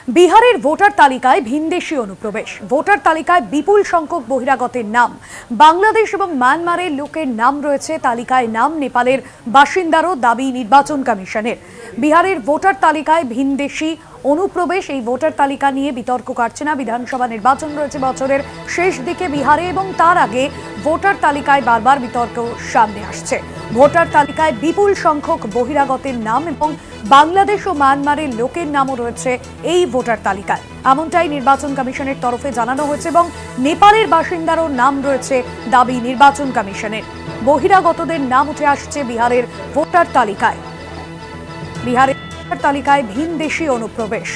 বিহারের ভোটার তালিকায় ভিনদেশি অনুপ্রবেশ, ভোটার তালিকায় বিপুল সংখ্যক বহিরাগতের নাম। বাংলাদেশ এবং মায়ানমারের লোকের নাম রয়েছে তালিকায়, নাম নেপালের বাসিন্দারও দাবি নির্বাচন কমিশনের। বিহারের ভোটার তালিকায় ভিনদেশি অনুপ্রবেশ, এই ভোটার তালিকা নিয়ে বিতর্ক কাটছে না। বিধানসভা নির্বাচন রয়েছে বছরের শেষ দিকে বিহারে, এবং তার আগে ভোটার তালিকায় বারবার বিতর্ক সামনে আসছে। ভোটার তালিকায় বিপুল সংখ্যক বহিরাগতের নাম এবং বাংলাদেশ ও মায়ানমারের লোকের নামও রয়েছে এই ভোটার তালিকায়, এমনটাই নির্বাচন কমিশনের তরফে জানানো হয়েছে। এবং নেপালের বাসিন্দারও নাম রয়েছে দাবি নির্বাচন কমিশনের। বহিরাগতদের নাম উঠে আসছে বিহারের ভোটার তালিকায়। বিহারের ভোটার তালিকায় ভিনদেশি অনুপ্রবেশ।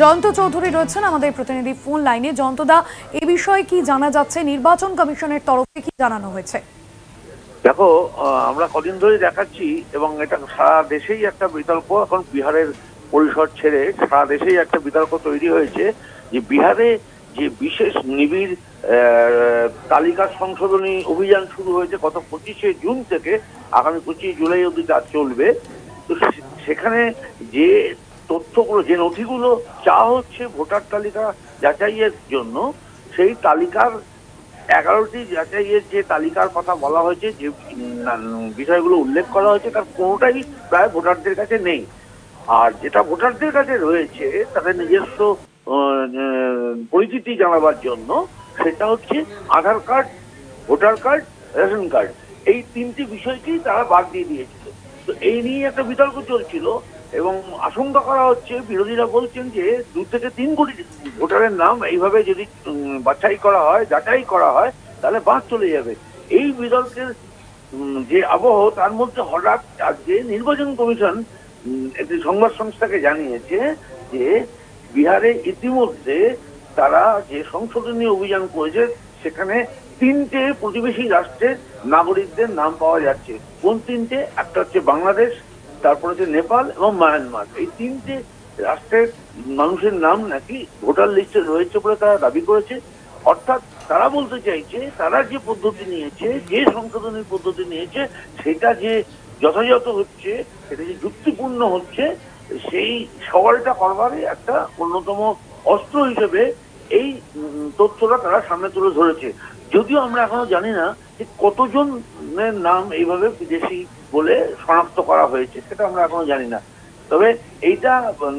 জয়ন্ত চৌধুরী রয়েছেন আমাদের প্রতিনিধি ফোন লাইনে। জয়ন্তদা, এ বিষয়ে কি জানা যাচ্ছে? নির্বাচন কমিশনের তরফে কি জানানো হয়েছে? দেখো, আমরা কদিন ধরে দেখাচ্ছি এবং এটা সারা দেশেই একটা বিতর্ক, এখন বিহারের পরিসর ছেড়ে সারা দেশেই একটা বিতর্ক তৈরি হয়েছে যে বিহারে যে বিশেষ নিবিড় তালিকা সংশোধনী অভিযান শুরু হয়েছে গত 25শে জুন থেকে আগামী 25 জুলাই অবধি তা চলবে। তো সেখানে যে তথ্যগুলো, যে নথিগুলো চাওয়া হচ্ছে ভোটার তালিকা যাচাইয়ের জন্য, সেই তালিকার 11টি যাচাইয়ের যে তালিকার কথা বলা হয়েছে, যে বিষয়গুলো উল্লেখ করা হয়েছে, তার কোনোটাই প্রায় ভোটারদের কাছে নেই। আর যেটা ভোটারদের কাছে রয়েছে তাদের নিজস্ব পরিচিতি জানাবার জন্য, সেটা হচ্ছে Aadhaar card, voter card, ration card. এই তিনটি বিষয়কেই তারা বাদ দিয়ে দিয়েছিল। তো এই নিয়ে একটা বিতর্ক চলছিল এবং আশঙ্কা করা হচ্ছে, বিরোধীরা বলছেন যে 2 থেকে 3 কোটি ভোটারের নাম এইভাবে যদি বাছাই করা হয়, যাচাই করা হয়, তাহলে বাদ চলে যাবে। এই বিতর্কের যে আবহ, তার মধ্যে হঠাৎ আজকে নির্বাচন কমিশন একটি সংবাদ সংস্থাকে জানিয়েছে যে বিহারে ইতিমধ্যে তারা যে সংশোধনী অভিযান করেছে, সেখানে 3টে প্রতিবেশী রাষ্ট্রের নাগরিকদের নাম পাওয়া যাচ্ছে। কোন 3টে? একটা হচ্ছে বাংলাদেশ, তারপর হচ্ছে নেপাল এবং মায়ানমার। এই 3টে রাষ্ট্রের মানুষের নাম নাকি ভোটার লিস্টে রয়েছে বলে তারা দাবি করেছে। অর্থাৎ তারা বলতে চাইছে, তারা যে পদ্ধতি নিয়েছে, যে সংশোধনের পদ্ধতি নিয়েছে, সেটা যে যথাযথ হচ্ছে, সেটা যে যুক্তিপূর্ণ হচ্ছে, সেই সওয়ালটা করবারই একটা অন্যতম অস্ত্র হিসেবে এই তথ্যটা তারা সামনে তুলে ধরেছে। যদিও আমরা এখনো জানি না যে কতজনের নাম এইভাবে বিদেশি বলে শনাক্ত করা হয়েছে, সেটা আমরা এখনো জানি না। তবে এইটা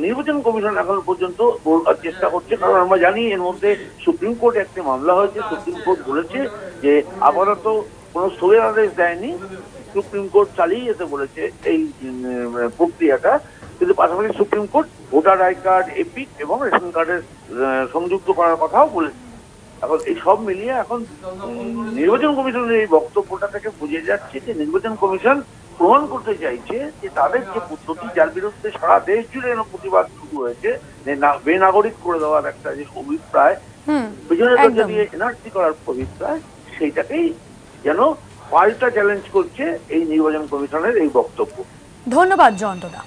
নির্বাচন কমিশন এখন পর্যন্ত চেষ্টা করছে, কারণ আমরা জানি এর মধ্যে সুপ্রিম কোর্টে একটি মামলা হয়েছে। সুপ্রিম কোর্ট বলেছে যে আপাতত কোনো স্থগিত আদেশ দেয়নি, সুপ্রিম কোর্ট চালিয়ে যেতে বলেছে এই প্রক্রিয়াটা। কিন্তু পাশাপাশি supreme court voter I card, epic এবং রেশন কার্ডের সংযুক্ত করার কথাও বলেছে। এখন এই সব মিলিয়ে এখন নির্বাচন কমিশনের এই বক্তব্যটা থেকে বুঝে যাচ্ছে যে নির্বাচন কমিশন প্রমাণ করতে চাইছে যে তাদের যে পদ্ধতি, যার বিরুদ্ধে সারা দেশ জুড়ে প্রতিবাদ শুরু হয়েছে, বেনাগরিক করে দেওয়ার একটা যে অভিপ্রায়, পিছনের দরজা দিয়ে এনআরসি করার অভিপ্রায়, সেইটাকেই যেন পাল্টা চ্যালেঞ্জ করছে এই নির্বাচন কমিশনের এই বক্তব্য। ধন্যবাদ জয়ন্তদা।